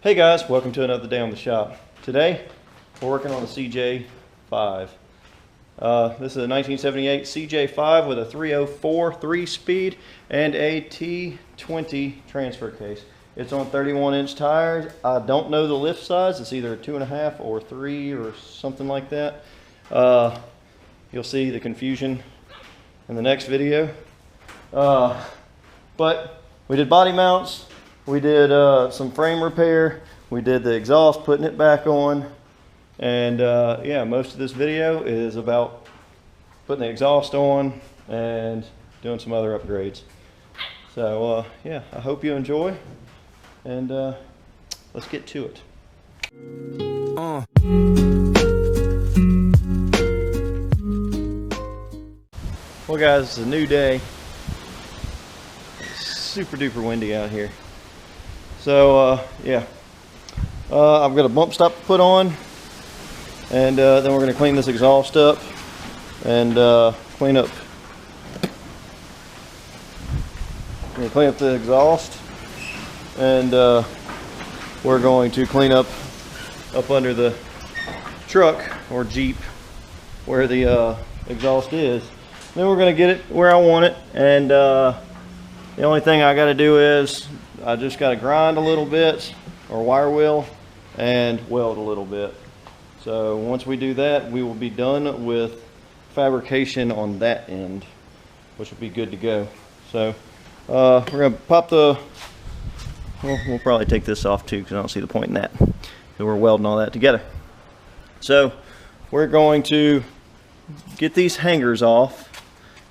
Hey guys, welcome to another day on the shop. Today we're working on the CJ5. This is a 1978 CJ5 with a 304 3-speed and a T20 transfer case. It's on 31-inch tires. I don't know the lift size. It's either a 2.5 or 3 or something like that. You'll see the confusion in the next video. But we did body mounts. We did some frame repair. We did the exhaust, putting it back on. And yeah, most of this video is about putting the exhaust on and doing some other upgrades. So yeah, I hope you enjoy. And let's get to it. Well guys, it's a new day. It's super duper windy out here. So yeah, I've got a bump stop to put on, and then we're going to clean this exhaust up and clean up the exhaust, and we're going to clean up under the truck or Jeep where the exhaust is. Then we're going to get it where I want it, and the only thing I got to do is I just got to grind a little bit or wire wheel and weld a little bit. So once we do that, we will be done with fabrication on that end, which will be good to go. So we're going to pop the, well, we'll probably take this off too because I don't see the point in that. So we're welding all that together. So we're going to get these hangers off,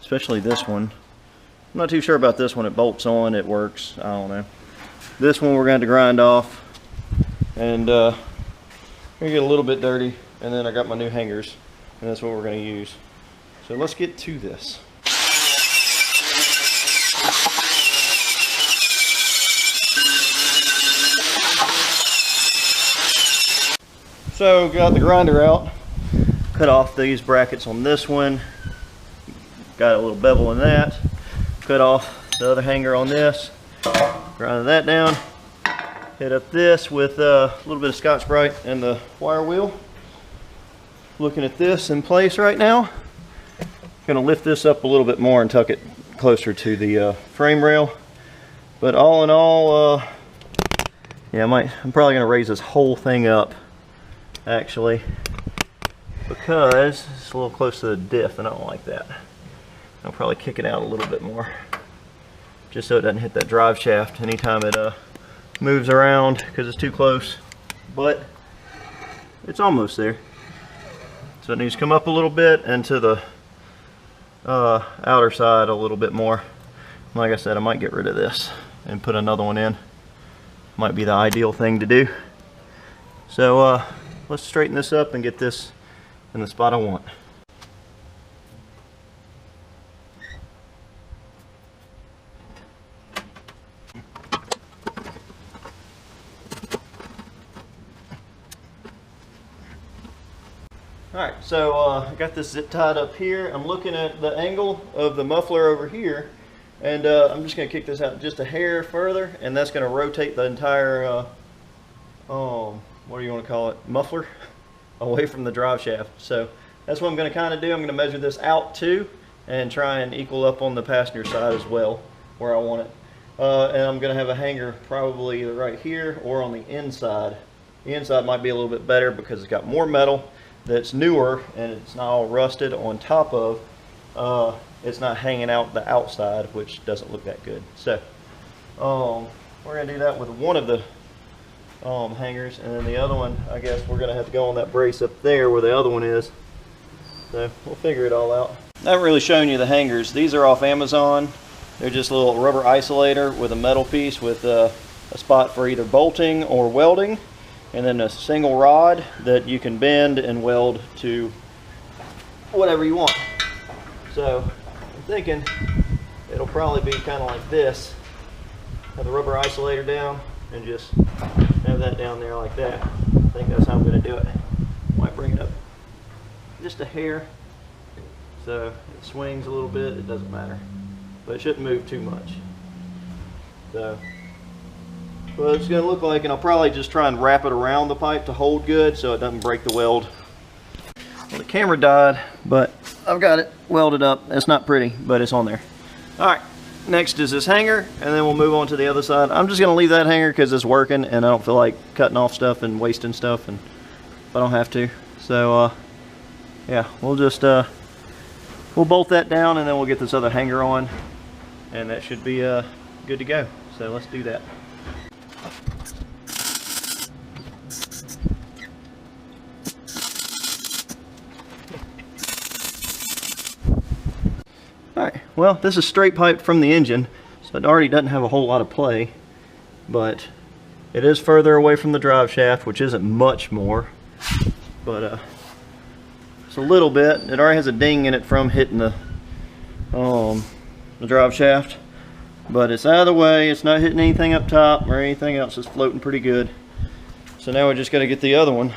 especially this one. I'm not too sure about this one. It bolts on, it works, I don't know. This one we're going to grind off, and we're going to get a little bit dirty, and then I got my new hangers, and that's what we're going to use. So let's get to this. So got the grinder out, cut off these brackets on this one, got a little bevel in that, cut off the other hanger on this, grind that down, hit up this with a little bit of Scotch-Brite and the wire wheel. Looking at this in place right now. Gonna lift this up a little bit more and tuck it closer to the frame rail. But all in all, yeah, I'm probably gonna raise this whole thing up actually, because it's a little close to the diff and I don't like that. I'll probably kick it out a little bit more, just so it doesn't hit that drive shaft anytime it moves around, because it's too close. But it's almost there. So it needs to come up a little bit and to the outer side a little bit more. Like I said, I might get rid of this and put another one in. Might be the ideal thing to do. So let's straighten this up and get this in the spot I want. Alright, so I got this zip tied up here. I'm looking at the angle of the muffler over here, and I'm just going to kick this out just a hair further, and that's going to rotate the entire, what do you want to call it, muffler, away from the drive shaft. So that's what I'm going to kind of do. I'm going to measure this out too, and try and equal up on the passenger side as well, where I want it. And I'm going to have a hanger probably either right here or on the inside. The inside might be a little bit better because it's got more metal that's newer and it's not all rusted on top of, it's not hanging out the outside, which doesn't look that good. So we're going to do that with one of the hangers, and then the other one, I guess we're going to have to go on that brace up there where the other one is. So we'll figure it all out. I haven't really shown you the hangers. These are off Amazon. They're just a little rubber isolator with a metal piece with a spot for either bolting or welding, and then a single rod that you can bend and weld to whatever you want. So I'm thinking it'll probably be kind of like this. Have the rubber isolator down and just have that down there like that. I think that's how I'm going to do it. Might bring it up just a hair so it swings a little bit. It doesn't matter, but it shouldn't move too much. So what it's going to look like, and I'll probably just try and wrap it around the pipe to hold good so it doesn't break the weld. Well, the camera died, but I've got it welded up. It's not pretty, but it's on there. All right, next is this hanger, and then we'll move on to the other side. I'm just going to leave that hanger because it's working, and I don't feel like cutting off stuff and wasting stuff, and I don't have to. So yeah, we'll just we'll bolt that down, and then we'll get this other hanger on, and that should be good to go. So let's do that. Alright, well, this is straight pipe from the engine, so it already doesn't have a whole lot of play, but it is further away from the drive shaft, which isn't much more, but it's a little bit. It already has a ding in it from hitting the drive shaft, but it's out of the way. It's not hitting anything up top or anything else. It's floating pretty good. So now we just got to get the other one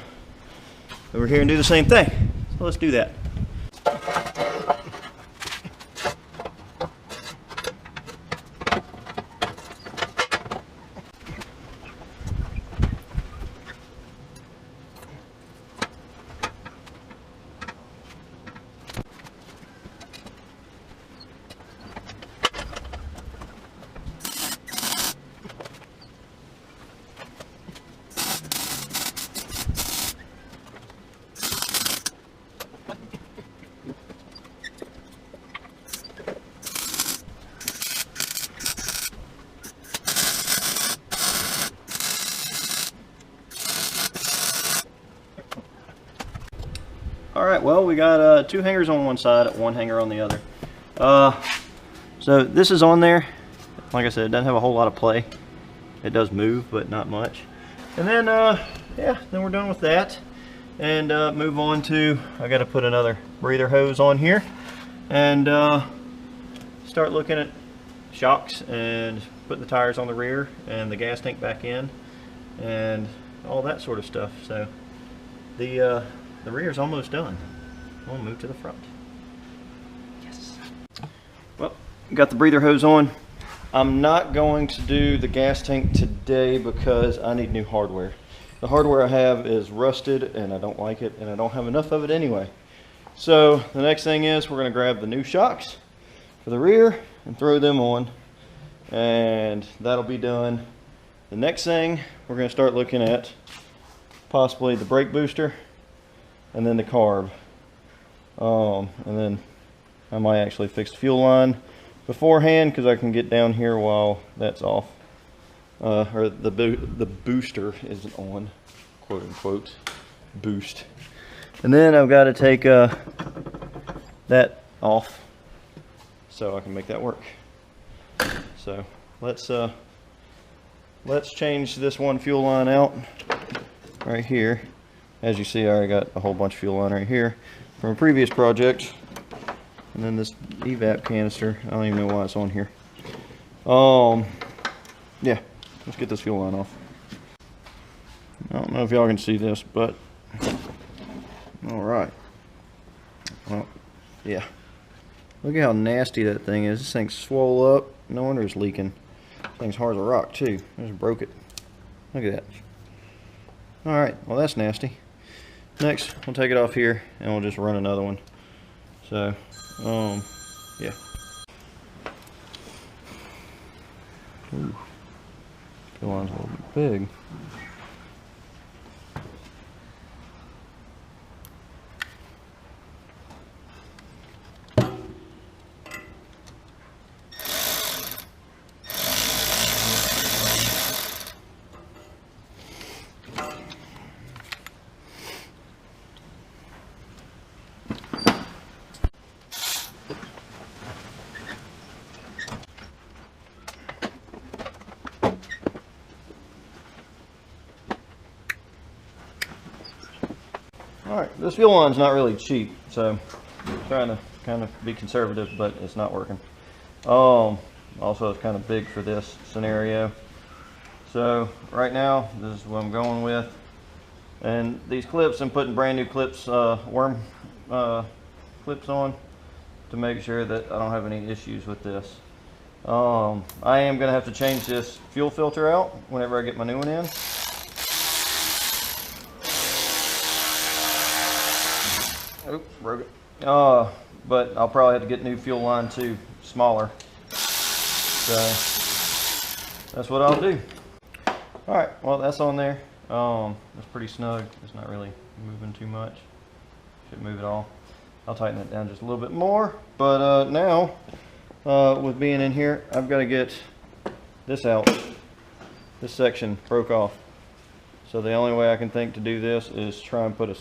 over here and do the same thing. So let's do that. Alright, well, we got 2 hangers on one side, 1 hanger on the other. So this is on there. Like I said, it doesn't have a whole lot of play. It does move, but not much. And then, yeah, then we're done with that. And move on to, I got to put another breather hose on here. And start looking at shocks and putting the tires on the rear and the gas tank back in. And all that sort of stuff. So the rear is almost done. We'll move to the front. Yes. Well, got the breather hose on. I'm not going to do the gas tank today because I need new hardware. The hardware I have is rusted and I don't like it, and I don't have enough of it anyway. So the next thing is we're going to grab the new shocks for the rear and throw them on, and that'll be done. The next thing we're going to start looking at possibly the brake booster and then the carb, and then I might actually fix the fuel line beforehand because I can get down here while that's off, or the booster isn't on, quote unquote boost. And then I've got to take that off so I can make that work. So let's change this one fuel line out right here. As you see, I already got a whole bunch of fuel line right here from a previous project. And then this evap canister, I don't even know why it's on here. Yeah, let's get this fuel line off. I don't know if y'all can see this, but all right. Well, yeah. Look at how nasty that thing is. This thing's swole up. No wonder it's leaking. This thing's hard as a rock too. I just broke it. Look at that. All right, well that's nasty. Next, we'll take it off here and we'll just run another one. So, yeah. Ooh, fuel line's a little bit big. Alright, this fuel line's not really cheap, so I'm trying to kind of be conservative, but it's not working. Also, it's kind of big for this scenario. So right now, this is what I'm going with. And these clips, I'm putting brand new clips, worm clips on to make sure that I don't have any issues with this. I am going to have to change this fuel filter out whenever I get my new one in. Oop, broke it. But I'll probably have to get new fuel line too, smaller. So that's what I'll do. All right, well, that's on there. It's pretty snug. It's not really moving too much. Shouldn't move at all. I'll tighten it down just a little bit more. But now, with being in here, I've got to get this out. This section broke off. So the only way I can think to do this is try and put a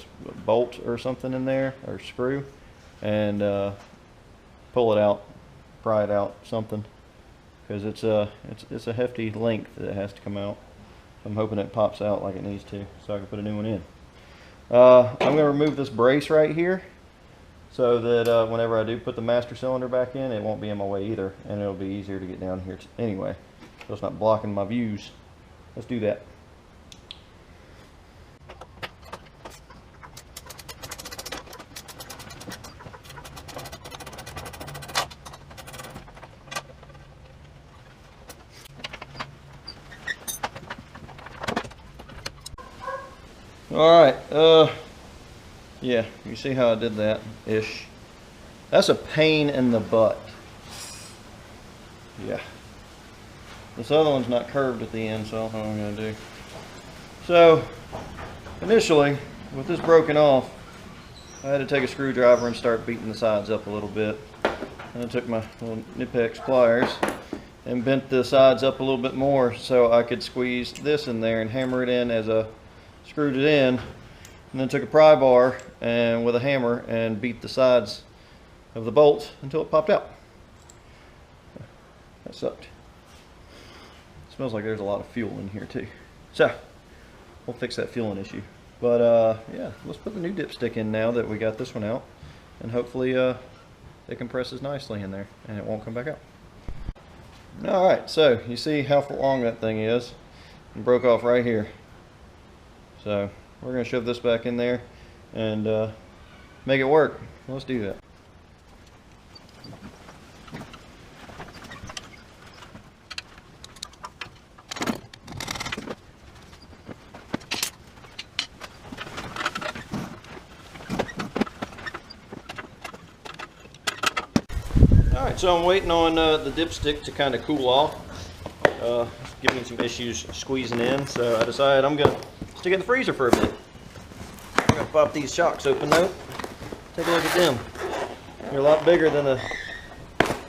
bolt or something in there, or screw, and pull it out, pry it out, something, because it's a hefty length that has to come out. I'm hoping it pops out like it needs to, so I can put a new one in. I'm going to remove this brace right here, so that whenever I do put the master cylinder back in, it won't be in my way either, and it'll be easier to get down here anyway, so it's not blocking my views. Let's do that. Alright, yeah, you see how I did that-ish. That's a pain in the butt. Yeah. This other one's not curved at the end, so I don't know what I'm going to do. So, initially, with this broken off, I had to take a screwdriver and start beating the sides up a little bit. And I took my little Nipex pliers and bent the sides up a little bit more so I could squeeze this in there and hammer it in as a screwed it in, and then took a pry bar and with a hammer and beat the sides of the bolt until it popped out. That sucked. It smells like there's a lot of fuel in here too. So we'll fix that fueling issue. But yeah, let's put the new dipstick in now that we got this one out, and hopefully it compresses nicely in there and it won't come back out. Alright, so you see how long that thing is. It broke off right here. So we're going to shove this back in there and make it work. Let's do that. Alright, so I'm waiting on the dipstick to kind of cool off. It's giving me some issues squeezing in, so I decided I'm going to stick it in the freezer for a bit. I'm going to pop these shocks open though. Take a look at them. They're a lot bigger than the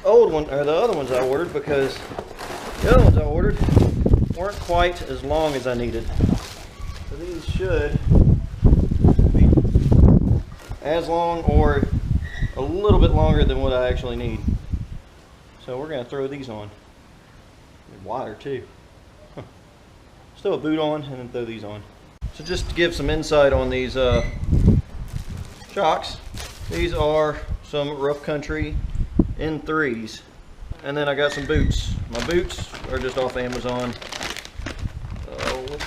old one, or the other ones I ordered, because the other ones I ordered weren't quite as long as I needed. So these should be as long or a little bit longer than what I actually need. So we're going to throw these on. They're wider too. Still a boot on and then throw these on. So just to give some insight on these shocks, these are some Rough Country N3s. And then I got some boots. My boots are just off Amazon.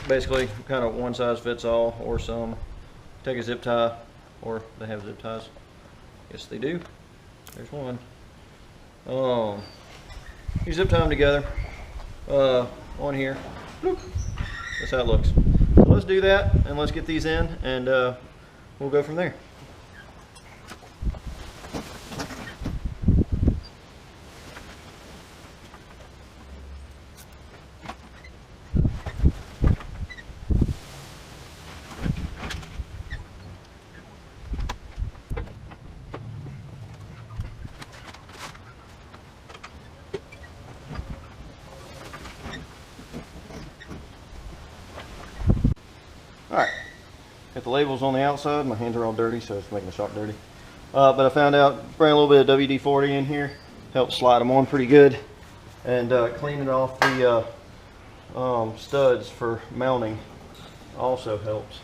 Basically kind of one size fits all, or some. Take a zip tie, or they have zip ties. Yes, they do. There's one. You zip tie them together on here. Bloop. That's how it looks. So let's do that, and let's get these in, and we'll go from there. Alright, got the labels on the outside. My hands are all dirty, so it's making the shock dirty. But I found out bring a little bit of WD-40 in here, helps slide them on pretty good, and cleaning off the studs for mounting also helps.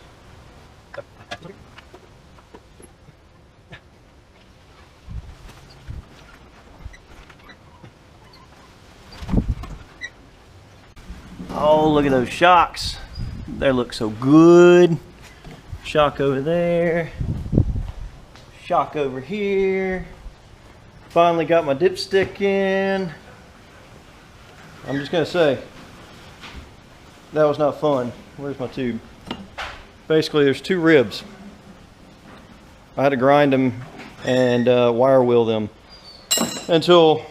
Oh, look at those shocks. They look so good. Shock over there. Shock over here. Finally got my dipstick in. I'm just gonna say, that was not fun. Where's my tube? Basically, there's 2 ribs. I had to grind them and wire wheel them until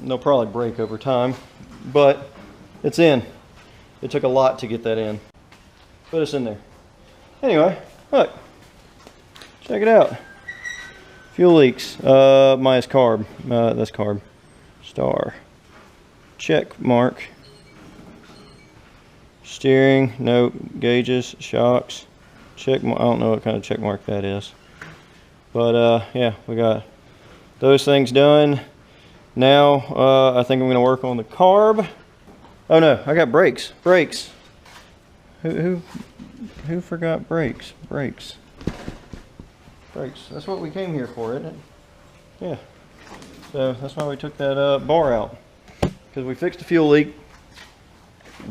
they'll probably break over time, but it's in. It took a lot to get that in, but it's in there. Anyway, look, check it out. Fuel leaks, minus carb, that's carb. Star, check mark. Steering, no. Gauges, shocks, check mark. I don't know what kind of check mark that is. But yeah, we got those things done. Now I think I'm going to work on the carb. Oh no, I got brakes. Brakes. Who forgot brakes? Brakes. Brakes. That's what we came here for, isn't it? Yeah. So that's why we took that bar out, because we fixed the fuel leak.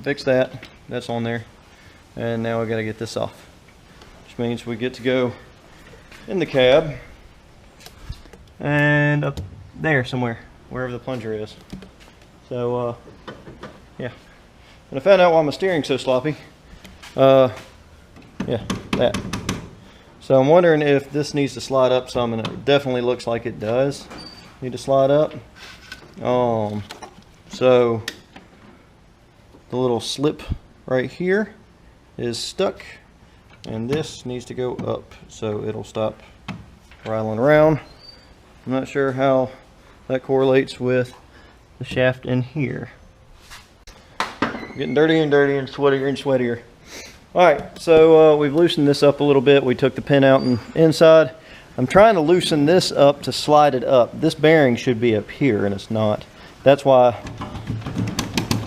Fixed that. That's on there. And now we got to get this off, which means we get to go in the cab and up there somewhere, wherever the plunger is. So yeah, and I found out why my steering's so sloppy. Yeah, that. So I'm wondering if this needs to slide up some, and it definitely looks like it does need to slide up. So the little slip right here is stuck, and this needs to go up so it'll stop rattling around. I'm not sure how that correlates with the shaft in here. Getting dirtier and dirtier and sweatier and sweatier. Alright, so we've loosened this up a little bit. We took the pin out and inside. I'm trying to loosen this up to slide it up. This bearing should be up here and it's not. That's why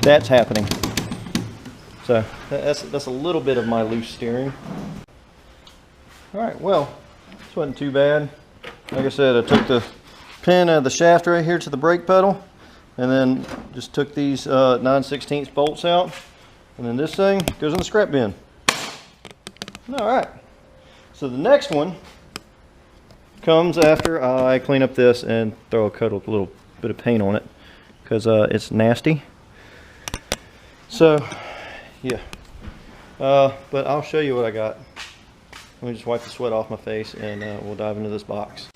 that's happening. So that's a little bit of my loose steering. Alright, well, this wasn't too bad. Like I said, I took the pin out of the shaft right here to the brake pedal, and then just took these 9/16 bolts out, and then this thing goes in the scrap bin. Alright, so the next one comes after I clean up this and throw a little bit of paint on it, because it's nasty. So yeah, but I'll show you what I got. Let me just wipe the sweat off my face, and we'll dive into this box.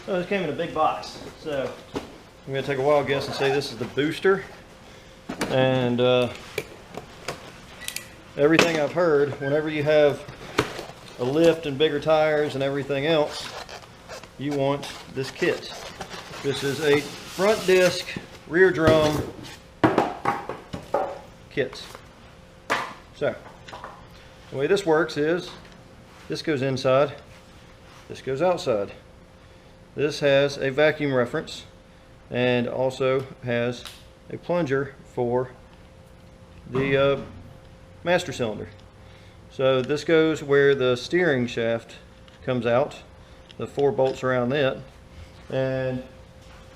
So this came in a big box. So I'm going to take a wild guess and say this is the booster. And everything I've heard, whenever you have a lift and bigger tires and everything else, you want this kit. This is a front disc, rear drum kit. So the way this works is this goes inside, this goes outside. This has a vacuum reference and also has a plunger for the master cylinder. So this goes where the steering shaft comes out, the 4 bolts around it, and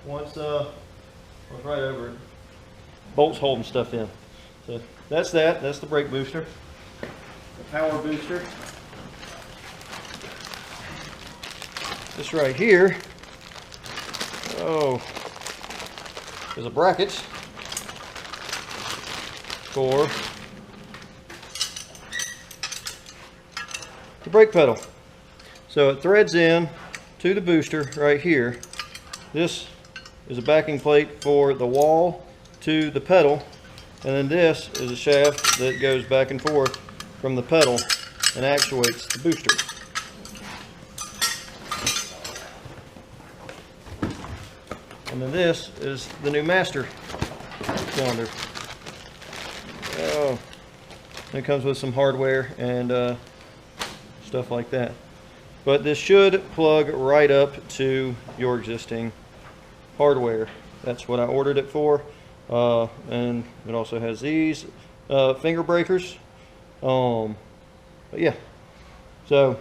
once right over it, bolts holding stuff in. So that's the brake booster, the power booster. This right here, is a bracket for the brake pedal. So it threads in to the booster right here. This is a backing plate for the wall to the pedal, and then this is a shaft that goes back and forth from the pedal and actuates the booster. And then this is the new master cylinder. Oh, it comes with some hardware and stuff like that. But this should plug right up to your existing hardware. That's what I ordered it for. And it also has these finger breakers. But yeah, so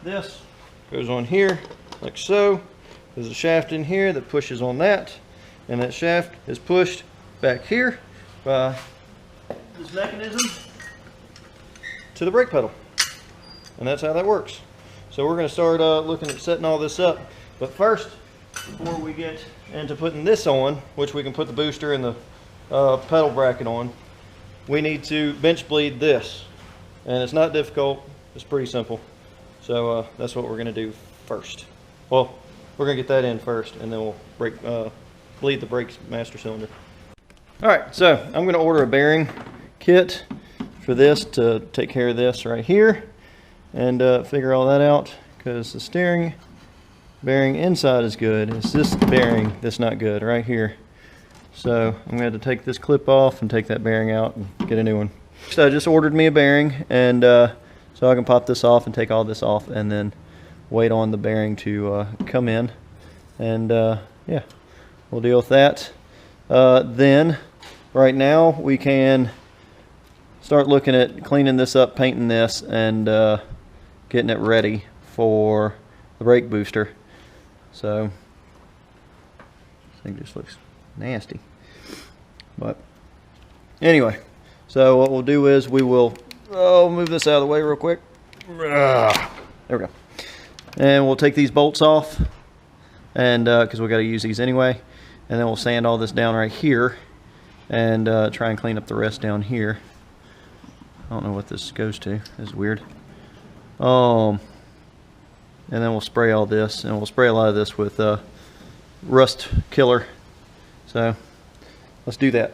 this goes on here like so. There's a shaft in here that pushes on that, and that shaft is pushed back here by this mechanism to the brake pedal, and that's how that works. So we're going to start looking at setting all this up, but first, before we get into putting this on, which we can put the booster and the pedal bracket on, we need to bench bleed this. And it's not difficult, it's pretty simple. So that's what we're gonna do first. Well, we're gonna get that in first, and then we'll bleed the brake master cylinder. All right, so I'm gonna order a bearing kit for this to take care of this right here, and figure all that out, because the steering bearing inside is good. It's this bearing that's not good right here. So I'm gonna have to take this clip off and take that bearing out and get a new one. So I just ordered me a bearing, and so I can pop this off and take all this off, and then wait on the bearing to come in, and yeah, we'll deal with that. Then right now we can start looking at cleaning this up, painting this, and getting it ready for the brake booster. So this thing just looks nasty, but anyway, so what we'll do is we will move this out of the way real quick. There we go. And we'll take these bolts off, and because we got to use these anyway, and then we'll sand all this down right here, and try and clean up the rest down here. I don't know what this goes to. This is weird. And then we'll spray all this, and we'll spray a lot of this with rust killer. So let's do that.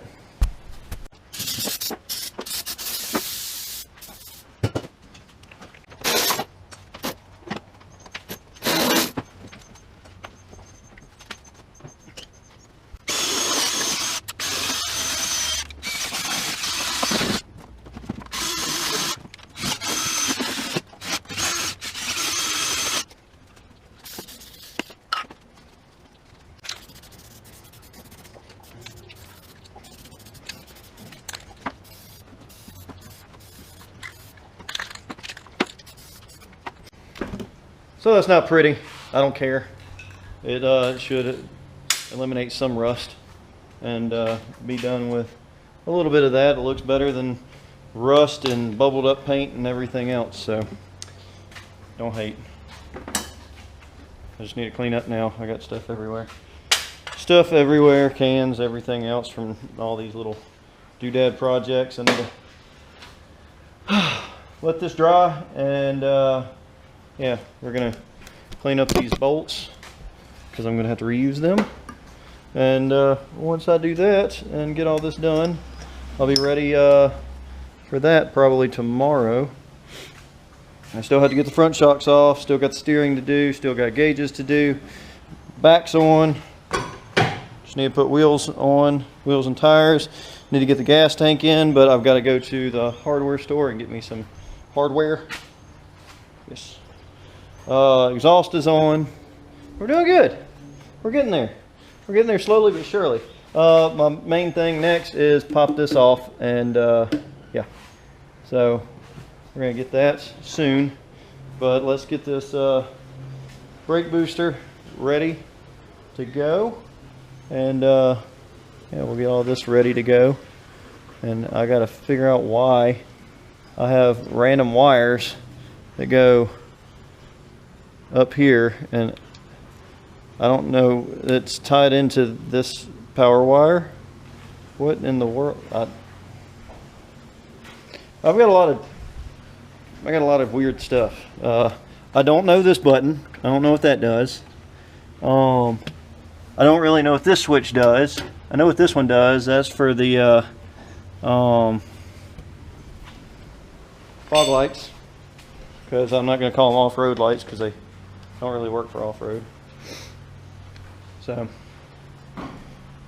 So that's not pretty. I don't care. It should eliminate some rust and be done with a little bit of that. It looks better than rust and bubbled up paint and everything else, so don't hate. I just need to clean up now. I got stuff everywhere. Stuff everywhere, cans, everything else from all these little doodad projects. I need to let this dry, and yeah, we're gonna clean up these bolts because I'm gonna have to reuse them. And once I do that and get all this done, I'll be ready for that probably tomorrow. I still have to get the front shocks off, still got the steering to do, still got gauges to do, backs on, just need to put wheels on, wheels and tires. Need to get the gas tank in, but I've got to go to the hardware store and get me some hardware. Yes. Exhaust is on. We're doing good. We're getting there. We're getting there slowly but surely. My main thing next is pop this off, and yeah. So we're gonna get that soon. But let's get this brake booster ready to go, and yeah, we'll get all this ready to go. And I gotta figure out why I have random wires that go up here, and I don't know, it's tied into this power wire. What in the world? I've got a lot of weird stuff. I don't know this button. I don't know what that does. I don't really know what this switch does. I know what this one does. That's for the fog lights, because I'm not going to call them off-road lights because they don't really work for off-road. So,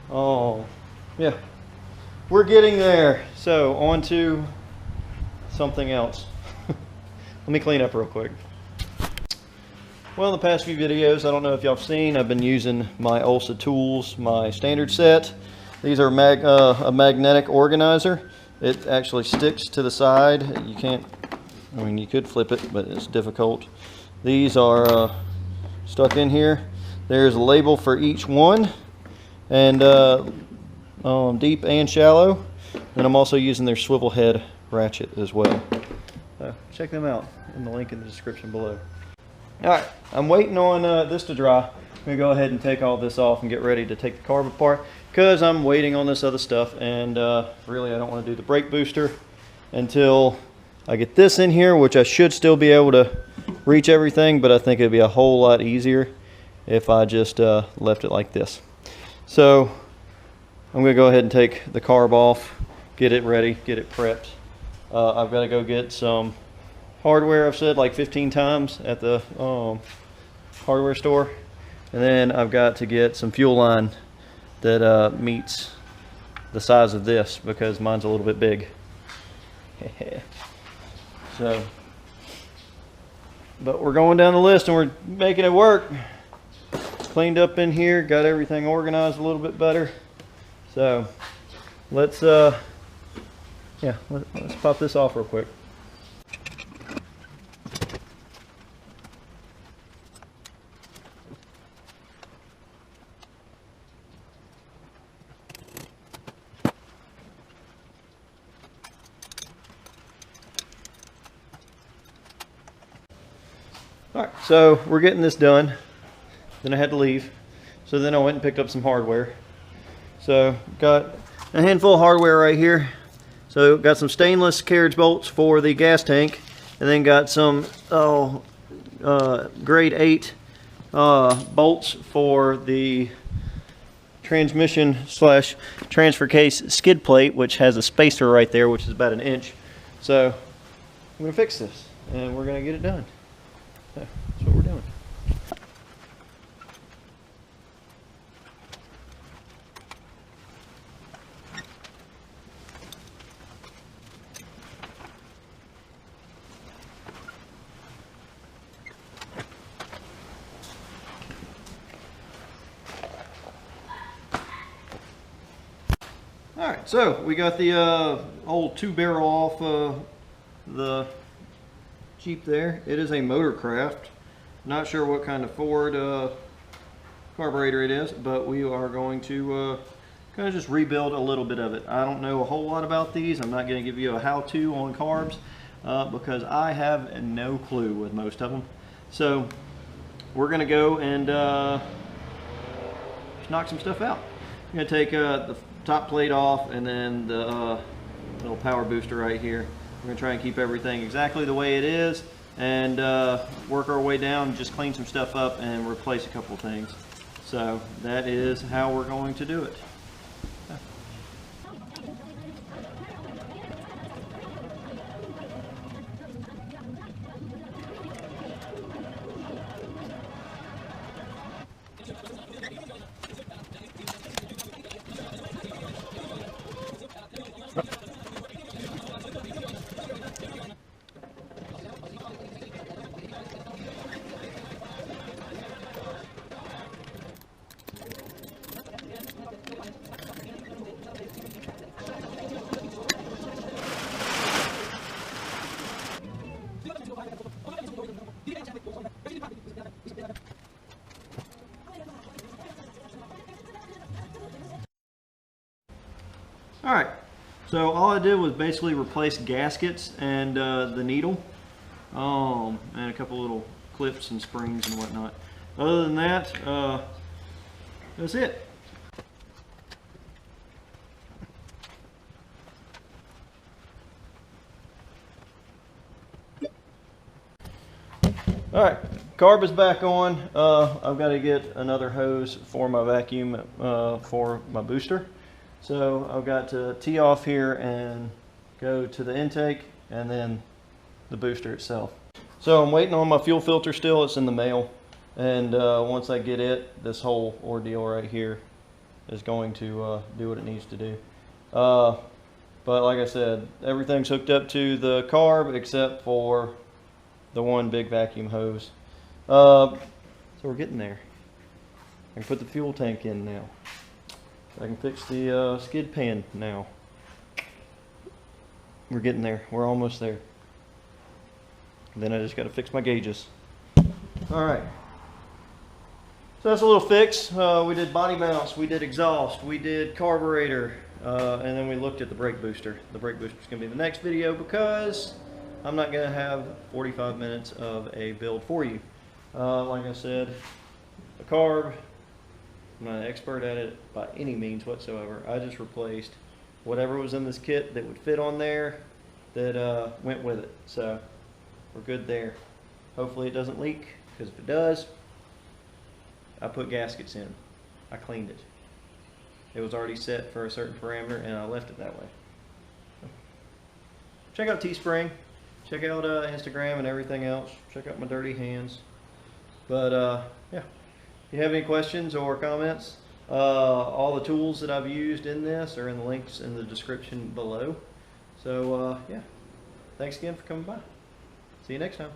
oh yeah, we're getting there. So on to something else. Let me clean up real quick. Well, in the past few videos, I don't know if y'all have seen, I've been using my OLSA tools, my standard set. These are a magnetic organizer. It actually sticks to the side. You can't, I mean, you could flip it, but it's difficult. These are stuck in here. There's a label for each one, and deep and shallow. And I'm also using their swivel head ratchet as well. Check them out in the link in the description below. Alright, I'm waiting on this to dry. I'm going to go ahead and take all this off and get ready to take the carb apart. because I'm waiting on this other stuff, and really I don't want to do the brake booster until I get this in here, which I should still be able to reach everything, but I think it'd be a whole lot easier if I just left it like this. So I'm going to go ahead and take the carb off, get it ready, get it prepped. I've got to go get some hardware, I've said like 15 times, at the hardware store. And then I've got to get some fuel line that meets the size of this, because mine's a little bit big. So, but we're going down the list and we're making it work. Cleaned up in here, got everything organized a little bit better. So let's let's pop this off real quick. All right, so we're getting this done. Then I had to leave. So then I went and picked up some hardware. So got a handful of hardware right here. So got some stainless carriage bolts for the gas tank, and then got some grade 8 bolts for the transmission / transfer case skid plate, which has a spacer right there, which is about 1 inch. So I'm gonna fix this and we're gonna get it done. So that's what we're doing. Alright, so we got the old 2-barrel off the Jeep there. It is a Motorcraft. Not sure what kind of Ford carburetor it is, but we are going to kind of just rebuild a little bit of it. I don't know a whole lot about these. I'm not going to give you a how-to on carbs because I have no clue with most of them. So we're going to go and just knock some stuff out. I'm going to take the top plate off, and then the little power booster right here. We're going to try and keep everything exactly the way it is, and work our way down, just clean some stuff up and replace a couple things. So that is how we're going to do it. Alright, so all I did was basically replace gaskets and the needle, and a couple little clips and springs and whatnot. Other than that, that's it. Alright, carb is back on. I've got to get another hose for my vacuum for my booster. So I've got to tee off here and go to the intake and then the booster itself. So I'm waiting on my fuel filter still. It's in the mail. And once I get it, this whole ordeal right here is going to do what it needs to do. But like I said, everything's hooked up to the carb except for the one big vacuum hose. So we're getting there. I can put the fuel tank in now. I can fix the skid pan now. We're getting there. We're almost there. And then I just got to fix my gauges. Alright. So that's a little fix. We did body mounts, we did exhaust, we did carburetor, and then we looked at the brake booster. The brake booster is going to be the next video because I'm not going to have 45 minutes of a build for you. Like I said, the carb, I'm not an expert at it by any means whatsoever. I just replaced whatever was in this kit that would fit on there that went with it. So we're good there. Hopefully it doesn't leak, because if it does, I put gaskets in. I cleaned it. It was already set for a certain parameter and I left it that way. Check out Teespring. Check out Instagram and everything else. Check out my dirty hands. But yeah, if you have any questions or comments, all the tools that I've used in this are in the links in the description below. So yeah, thanks again for coming by. See you next time.